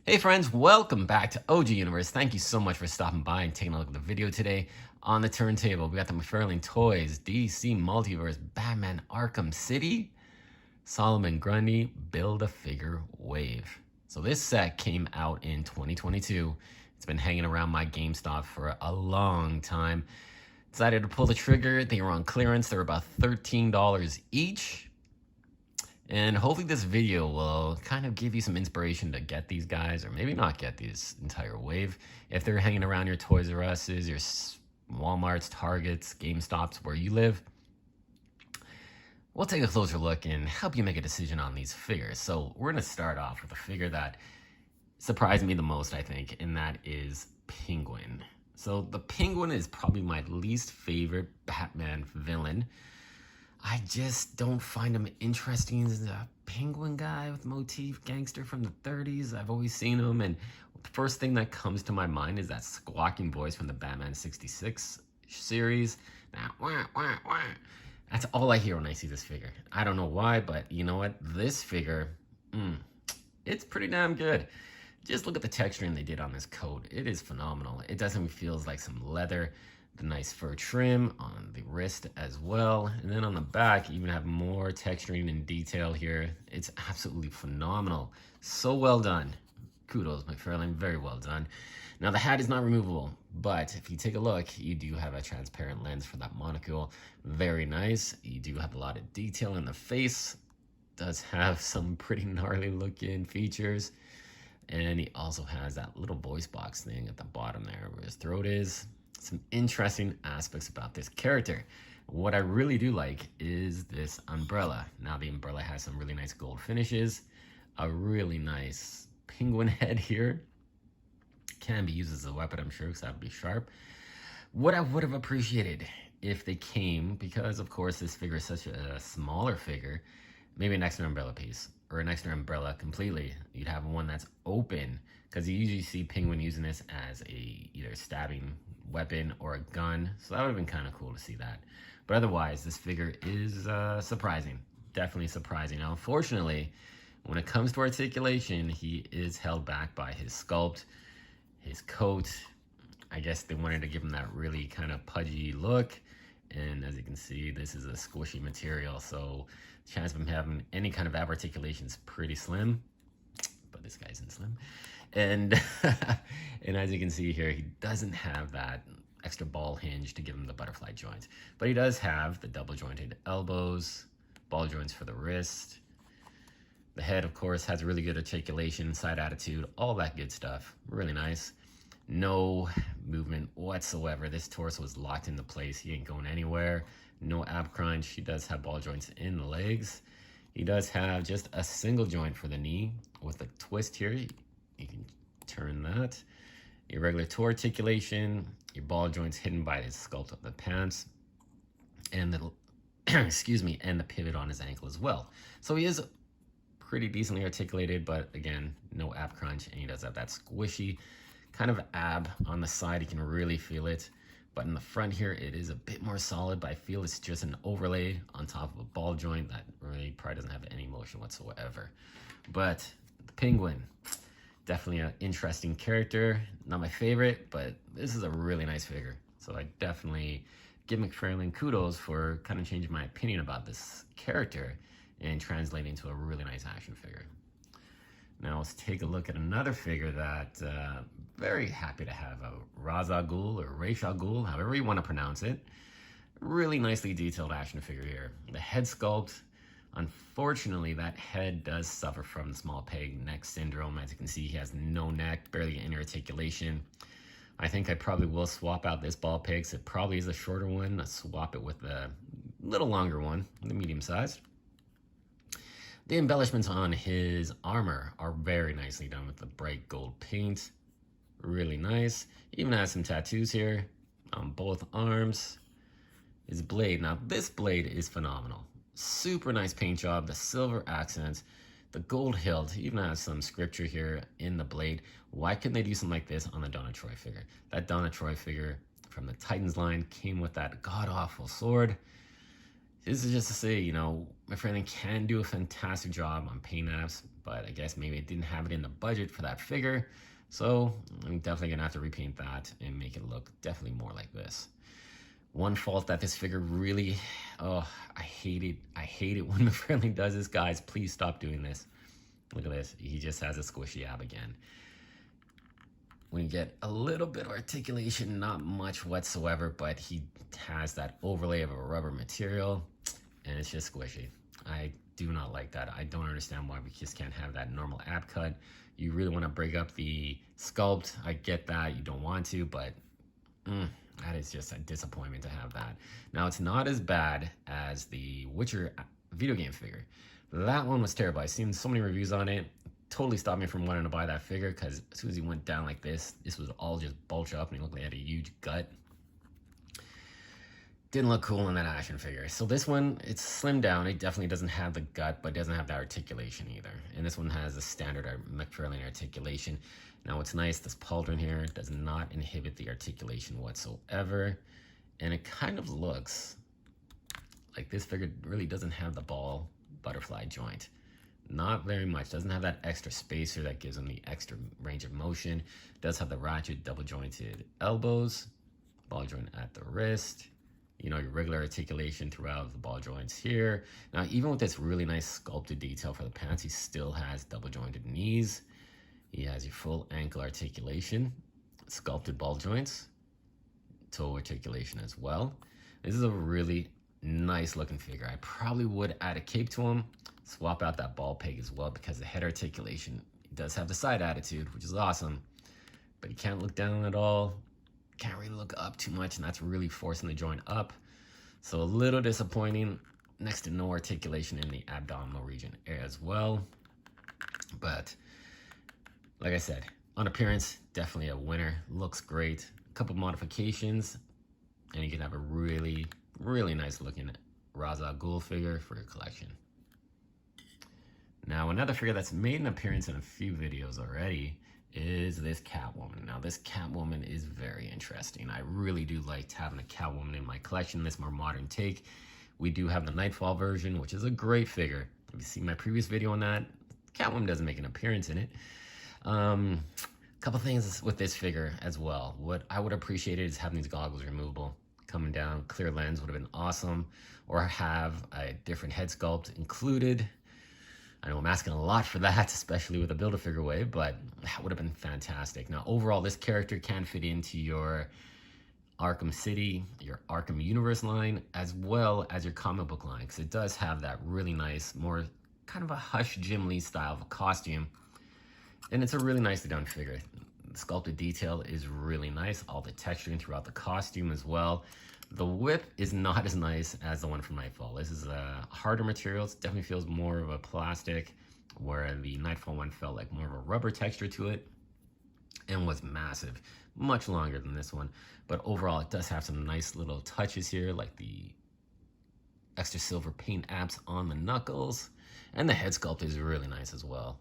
Hey friends, welcome back to OG Universe. Thank you so much for stopping by and taking a look at the video today. On the turntable, we got the Mcfarlane Toys, DC Multiverse, Batman Arkham City, Solomon Grundy Build-A-Figure Wave. So this set came out in 2022. It's been hanging around my GameStop for a long time. Decided to pull the trigger. They were on clearance. They were about $13 each. And hopefully this video will kind of give you some inspiration to get these guys, or maybe not get this entire wave. If they're hanging around your Toys R Us's, your Walmarts, Targets, GameStops, where you live, we'll take a closer look and help you make a decision on these figures. So we're going to start off with a figure that surprised me the most, I think, and that is Penguin. So the Penguin is probably my least favorite Batman villain. I just don't find him interesting as a penguin guy with motif gangster from the 30s. I've always seen him, and the first thing that comes to my mind is that squawking voice from the Batman 66 series. That's all I hear when I see this figure. I don't know why, but you know what? This figure, it's pretty damn good. Just look at the texturing they did on this coat. It is phenomenal. It definitely feels like some leather. The nice fur trim on the wrist as well. And then on the back, you even have more texturing and detail here. It's absolutely phenomenal. So well done. Kudos, Mcfarlane, very well done. Now the hat is not removable, but if you take a look, you do have a transparent lens for that monocle. Very nice. You do have a lot of detail in the face. Does have some pretty gnarly looking features. And he also has that little voice box thing at the bottom there where his throat is. Some interesting aspects about this character. What I really do like is this umbrella. Now the umbrella has some really nice gold finishes, a really nice penguin head here. Can be used as a weapon, I'm sure, because that would be sharp. What I would have appreciated if they came, because of course this figure is such a smaller figure, maybe an extra umbrella piece or an extra umbrella completely. You'd have one that's open, because you usually see Penguin using this as a either stabbing weapon or a gun, so that would have been kind of cool to see that. But otherwise, this figure is surprising, definitely surprising. Now, unfortunately, when it comes to articulation, he is held back by his sculpt, his coat. I guess they wanted to give him that really kind of pudgy look, and as you can see, this is a squishy material, so the chance of him having any kind of ab articulation is pretty slim. But this guy isn't slim. And and as you can see here, he doesn't have that extra ball hinge to give him the butterfly joint, but he does have the double jointed elbows, ball joints for the wrist. The head, of course, has really good articulation, side attitude, all that good stuff. Really nice. No movement whatsoever. This torso is locked into place. He ain't going anywhere. No ab crunch. He does have ball joints in the legs. He does have just a single joint for the knee with a twist here. You can turn that. Irregular toe articulation, your ball joints hidden by the sculpt of the pants, and the excuse me, and the pivot on his ankle as well. So he is pretty decently articulated, but again, no ab crunch, and he does have that squishy kind of ab on the side. You can really feel it. But in the front here, it is a bit more solid, but I feel it's just an overlay on top of a ball joint that really probably doesn't have any motion whatsoever. But the Penguin, definitely an interesting character. Not my favorite, but this is a really nice figure. So I definitely give Mcfarlane kudos for kind of changing my opinion about this character and translating to a really nice action figure. Now let's take a look at another figure that very happy to have, a Ra's al Ghul or Ra's al Ghul, however you want to pronounce it. Really nicely detailed action figure here. The head sculpt, unfortunately, that head does suffer from the small peg neck syndrome. As you can see, he has no neck, barely any articulation. I think I probably will swap out this ball peg, so it probably is a shorter one. I'll swap it with a little longer one, the medium sized. The embellishments on his armor are very nicely done with the bright gold paint. Really nice. Even has some tattoos here on both arms. His blade, now this blade is phenomenal. Super nice paint job, the silver accents, the gold hilt, even has some scripture here in the blade. Why couldn't they do something like this on the Donna Troy figure? That Donna Troy figure from the Titans line came with that god-awful sword. This is just to say, you know, Mcfarlane can do a fantastic job on paint apps, but I guess maybe it didn't have it in the budget for that figure. So I'm definitely gonna have to repaint that and make it look definitely more like this. One fault that this figure really, oh, I hate it. I hate it when Mcfarlane does this, guys. Please stop doing this. Look at this. He just has a squishy ab again. When you get a little bit of articulation, not much whatsoever, but he has that overlay of a rubber material, and it's just squishy. I do not like that. I don't understand why we just can't have that normal ab cut. You really want to break up the sculpt. I get that. You don't want to, but that is just a disappointment to have that. Now, it's not as bad as the Witcher video game figure. That one was terrible. I've seen so many reviews on it. Totally stopped me from wanting to buy that figure, because as soon as he went down like this was all just bulged up and he looked like he had a huge gut. Didn't look cool in that Ashen figure. So this one, it's slimmed down. It definitely doesn't have the gut, but doesn't have the articulation either. And this one has the standard Mcfarlane articulation. Now what's nice, this pauldron here does not inhibit the articulation whatsoever. And it kind of looks like this figure really doesn't have the ball butterfly joint. Not very much. Doesn't have that extra spacer that gives him the extra range of motion. Does have the ratchet double jointed elbows, ball joint at the wrist, you know, your regular articulation throughout the ball joints here. Now, even with this really nice sculpted detail for the pants, he still has double jointed knees. He has your full ankle articulation, sculpted ball joints, toe articulation as well. This is a really nice looking figure. I probably would add a cape to him, swap out that ball peg as well, because the head articulation, he does have the side attitude, which is awesome, but he can't look down at all. Can't really look up too much, and that's really forcing the joint up. So a little disappointing. Next to no articulation in the abdominal region as well. But like I said, on appearance, definitely a winner. Looks great. A couple modifications, and you can have a really, really nice looking Ra's al Ghul figure for your collection. Now, another figure that's made an appearance in a few videos already is this Catwoman. Now, this Catwoman is very interesting. I really do like having a Catwoman in my collection, this more modern take. We do have the Nightfall version, which is a great figure. If you see my previous video on that, Catwoman doesn't make an appearance in it. Couple things with this figure as well. What I would appreciate is having these goggles removable. Coming down, clear lens would have been awesome. Or have a different head sculpt included. I know I'm asking a lot for that, especially with a Build-A-Figure way, but that would have been fantastic. Now, overall, this character can fit into your Arkham City, your Arkham Universe line, as well as your comic book line, because it does have that really nice, more kind of a Hush Jim Lee style of a costume. And it's a really nicely done figure. The sculpted detail is really nice, all the texturing throughout the costume as well. The whip is not as nice as the one from Nightfall. This is a harder material. It definitely feels more of a plastic, where the Nightfall one felt like more of a rubber texture to it and was massive, much longer than this one. But overall, it does have some nice little touches here, like the extra silver paint apps on the knuckles, and the head sculpt is really nice as well.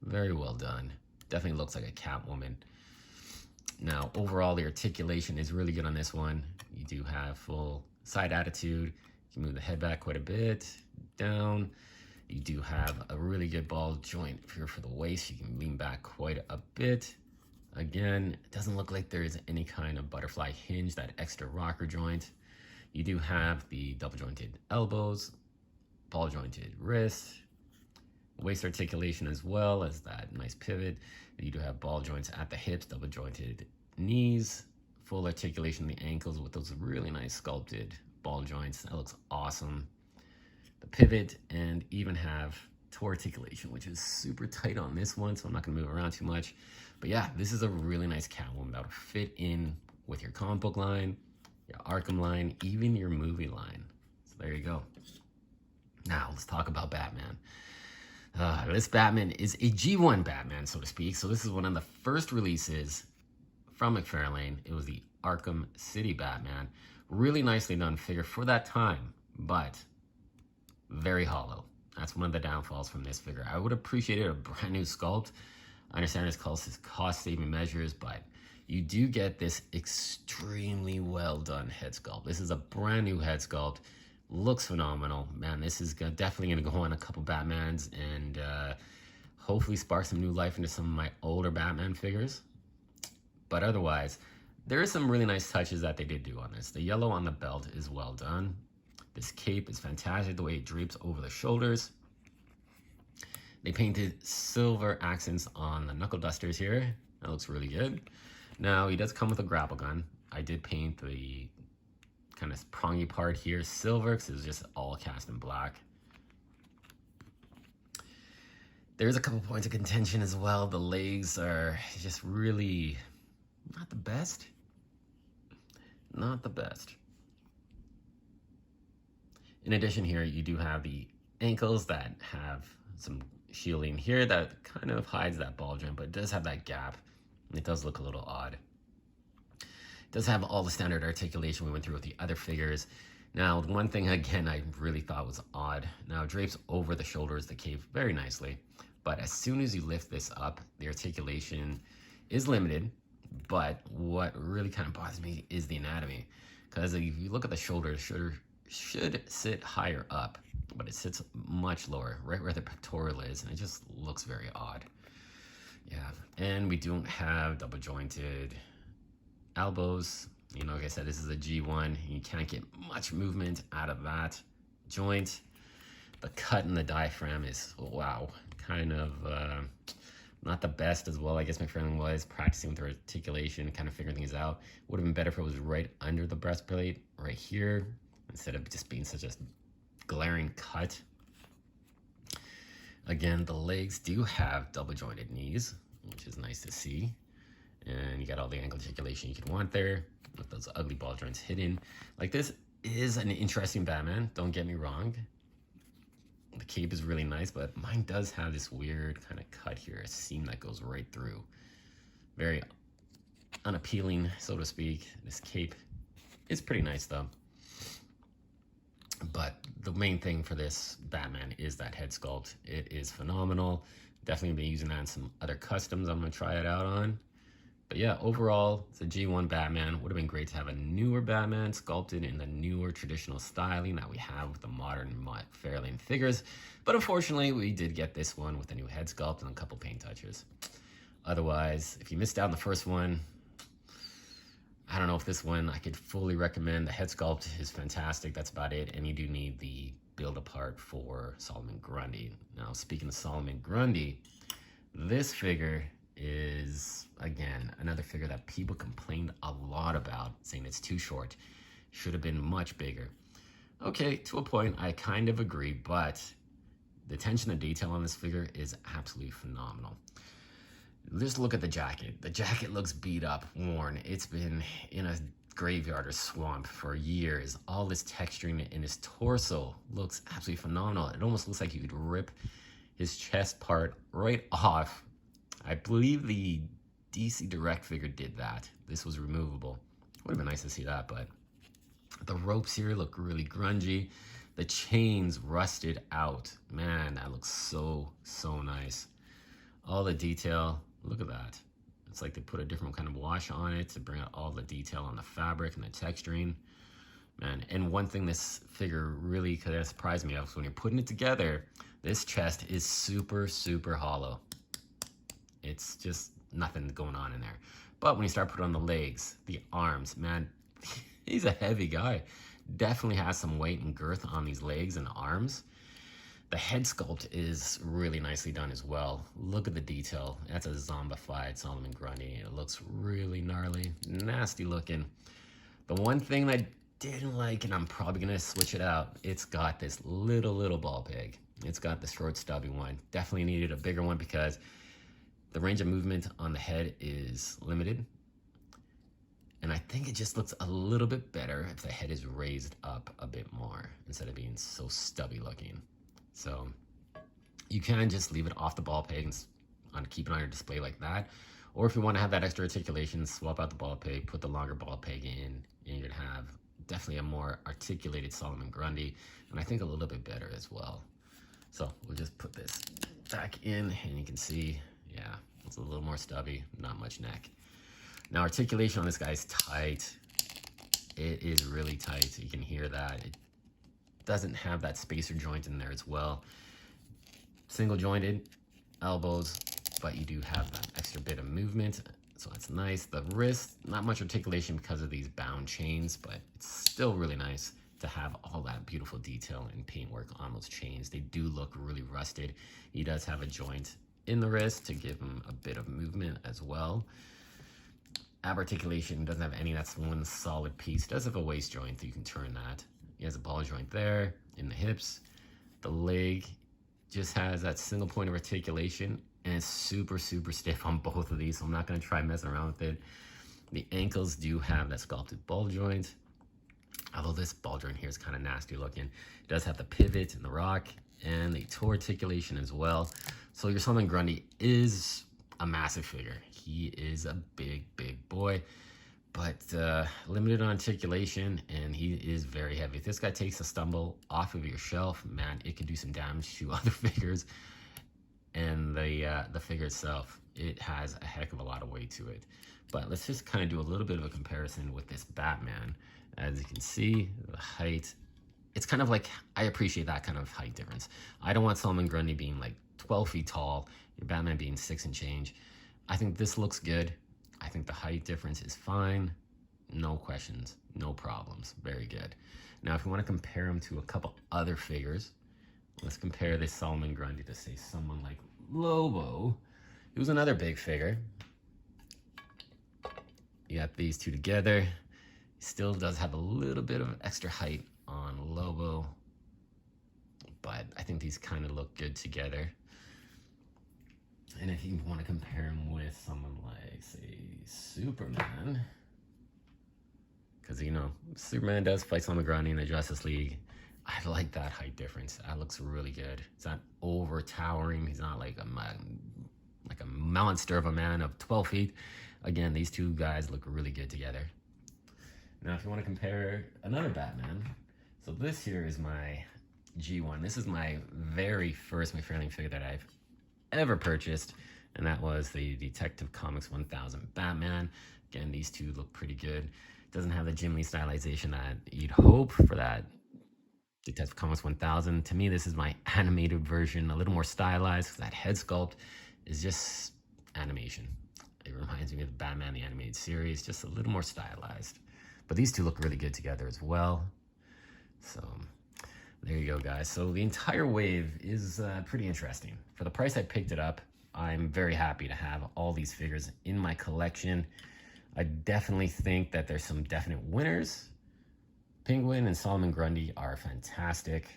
Very well done. Definitely looks like a Catwoman. Now, overall, the articulation is really good on this one. You do have full side attitude. You can move the head back quite a bit, down. You do have a really good ball joint here for the waist. You can lean back quite a bit. Again, it doesn't look like there is any kind of butterfly hinge, that extra rocker joint. You do have the double jointed elbows, ball jointed wrist, waist articulation as well as that nice pivot. You do have ball joints at the hips, double jointed knees, full articulation in the ankles with those really nice sculpted ball joints. That looks awesome. The pivot, and even have toe articulation, which is super tight on this one, so I'm not gonna move around too much. But yeah, this is a really nice Catwoman that'll fit in with your comic book line, your Arkham line, even your movie line. So there you go. Now let's talk about Batman. This Batman is a G1 Batman, so to speak. So this is one of the first releases from Mcfarlane. It was the Arkham City Batman. Really nicely done figure for that time, but very hollow. That's one of the downfalls from this figure. I would appreciate a brand new sculpt. I understand it's cost-saving measures, but you do get this extremely well done head sculpt. This is a brand new head sculpt. Looks phenomenal. Man, this is definitely going to go on a couple Batmans and hopefully spark some new life into some of my older Batman figures. But otherwise, there is some really nice touches that they did do on this. The yellow on the belt is well done. This cape is fantastic, the way it drapes over the shoulders. They painted silver accents on the knuckle dusters here. That looks really good. Now, he does come with a grapple gun. I did paint the kind of prongy part here silver because it was just all cast in black. There's a couple points of contention as well. The legs are just really not the best. Not the best. In addition here, you do have the ankles that have some shielding here that kind of hides that ball joint, but it does have that gap. And it does look a little odd. It does have all the standard articulation we went through with the other figures. Now, one thing, again, I really thought was odd. Now, it drapes over the shoulders, the cape, very nicely. But as soon as you lift this up, the articulation is limited. But what really kind of bothers me is the anatomy. Because if you look at the shoulder should sit higher up, but it sits much lower, right where the pectoral is, and it just looks very odd. Yeah, and we don't have double jointed elbows. You know, like I said, this is a G1. You can't get much movement out of that joint. The cut in the diaphragm is, wow, kind of not the best as well. I guess Mcfarlane was practicing with the articulation, kind of figuring things out. Would have been better if it was right under the breastplate, right here, instead of just being such a glaring cut. Again, the legs do have double jointed knees, which is nice to see. And you got all the ankle articulation you could want there with those ugly ball joints hidden. Like, this is an interesting Batman, don't get me wrong. The cape is really nice, but mine does have this weird kind of cut here, a seam that goes right through. Very unappealing, so to speak. This cape is pretty nice though. But the main thing for this Batman is that head sculpt. It is phenomenal. Definitely be using that in some other customs I'm going to try it out on. But yeah, overall, it's a G1 Batman. Would have been great to have a newer Batman sculpted in the newer traditional styling that we have with the modern Mcfarlane figures. But unfortunately, we did get this one with a new head sculpt and a couple paint touches. Otherwise, if you missed out on the first one, I don't know if this one I could fully recommend. The head sculpt is fantastic. That's about it. And you do need the build apart for Solomon Grundy. Now, speaking of Solomon Grundy, this figure is, again, another figure that people complained a lot about, saying it's too short. Should have been much bigger. Okay, to a point, I kind of agree, but the attention to detail on this figure is absolutely phenomenal. Just look at the jacket. The jacket looks beat up, worn. It's been in a graveyard or swamp for years. All this texturing in his torso looks absolutely phenomenal. It almost looks like you could rip his chest part right off. I believe the DC Direct figure did that. This was removable. Would have been nice to see that, but the ropes here look really grungy. The chains rusted out. Man, that looks so, so nice. All the detail, look at that. It's like they put a different kind of wash on it to bring out all the detail on the fabric and the texturing. Man, and one thing this figure really could have surprised me was when you're putting it together, this chest is super, super hollow. It's just nothing going on in there. But when you start putting on the legs, the arms, man, he's a heavy guy. Definitely has some weight and girth on these legs and arms. The head sculpt is really nicely done as well. Look at the detail. That's a zombified Solomon Grundy. It looks really gnarly, nasty looking. The one thing I didn't like, and I'm probably gonna switch it out, it's got this little ball peg. It's got the short stubby one. Definitely needed a bigger one because the range of movement on the head is limited. And I think it just looks a little bit better if the head is raised up a bit more instead of being so stubby looking. So you can just leave it off the ball peg and keep it on your display like that. Or if you want to have that extra articulation, swap out the ball peg, put the longer ball peg in, and you're gonna have definitely a more articulated Solomon Grundy, and I think a little bit better as well. So we'll just put this back in, and you can see, yeah, it's a little more stubby, not much neck. Now, articulation on this guy is tight. It is really tight. You can hear that. doesn't have that spacer joint in there as well. Single jointed elbows, but you do have that extra bit of movement, so that's nice. The wrist, not much articulation because of these bound chains, but it's still really nice to have all that beautiful detail and paintwork on those chains. They do look really rusted. He does have a joint in the wrist to give him a bit of movement as well. Ab articulation doesn't have any, that's one solid piece. Does have a waist joint, so you can turn that. He has a ball joint there in the hips. The leg just has that single point of articulation, and it's super, super stiff on both of these, so I'm not gonna try messing around with it. The ankles do have that sculpted ball joint, although this ball joint here is kind of nasty looking. It does have the pivot and the rock and the toe articulation as well. So your Solomon Grundy is a massive figure. He is a big, big boy, but limited on articulation, and he is very heavy. If this guy takes a stumble off of your shelf, man, it could do some damage to other figures. And the figure itself, it has a heck of a lot of weight to it. But let's just kind of do a little bit of a comparison with this Batman. As you can see, the height, it's kind of like, I appreciate that kind of height difference. I don't want Solomon Grundy being like 12 feet tall, your Batman being 6 and change. I think this looks good. I think the height difference is fine. No questions, no problems, very good. Now, if you want to compare him to a couple other figures, let's compare this Solomon Grundy to, say, someone like Lobo, who's another big figure. You got these two together. He still does have a little bit of extra height on Lobo, but I think these kind of look good together. And if you want to compare him with someone like, say, Superman, because, you know, Superman does fight Solomon Grundy in the Justice League. I like that height difference. That looks really good. It's not over towering. He's not like a monster of a man of 12 feet. Again, these two guys look really good together. Now, if you want to compare another Batman, so this here is my G1. This is my very first Mcfarlane figure that I've ever purchased, and that was the Detective Comics 1000 Batman. Again, these two look pretty good. Doesn't have the Jim Lee stylization that you'd hope for that Detective Comics 1000. To me, this is my animated version, a little more stylized, because that head sculpt is just animation. It reminds me of Batman the Animated Series, just a little more stylized. But these two look really good together as well. So there you go, guys. So the entire wave is pretty interesting. For the price I picked it up, I'm very happy to have all these figures in my collection. I definitely think that there's some definite winners. Penguin and Solomon Grundy are fantastic.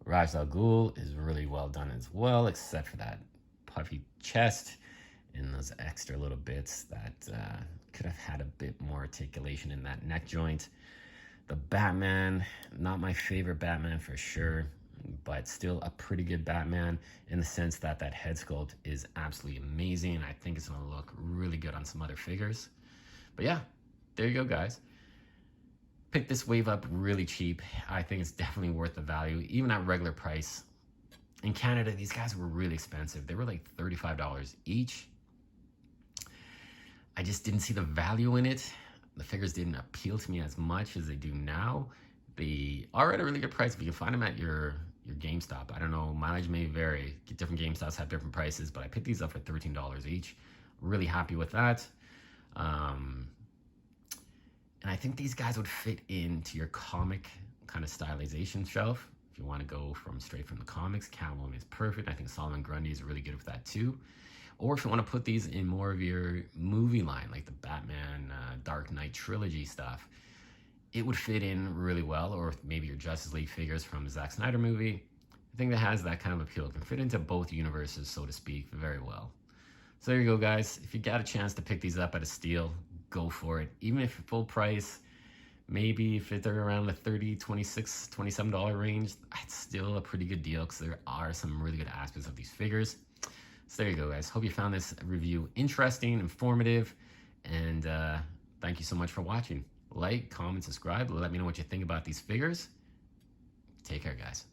Ra's al Ghul is really well done as well, except for that puffy chest and those extra little bits that could have had a bit more articulation in that neck joint. The Batman, not my favorite Batman for sure, but still a pretty good Batman in the sense that that head sculpt is absolutely amazing. I think it's gonna look really good on some other figures. But yeah, there you go, guys. Picked this wave up really cheap. I think it's definitely worth the value, even at regular price. In Canada, these guys were really expensive. They were like $35 each. I just didn't see the value in it. The figures didn't appeal to me as much as they do now. They are at a really good price, but you can find them at your GameStop. I don't know, mileage may vary. Different GameStops have different prices, but I picked these up for $13 each. Really happy with that. And I think these guys would fit into your comic kind of stylization shelf. If you want to go straight from the comics, Catwoman is perfect. I think Solomon Grundy is really good with that too. Or if you want to put these in more of your movie line, like the Batman Dark Knight trilogy stuff, it would fit in really well. Or maybe your Justice League figures from the Zack Snyder movie. I think that has that kind of appeal. It can fit into both universes, so to speak, very well. So there you go, guys. If you got a chance to pick these up at a steal, go for it. Even if full price, maybe if they're around the $30, $26, $27 range, it's still a pretty good deal because there are some really good aspects of these figures. So there you go, guys. Hope you found this review interesting, informative, and thank you so much for watching. Like, comment, subscribe. Let me know what you think about these figures. Take care, guys.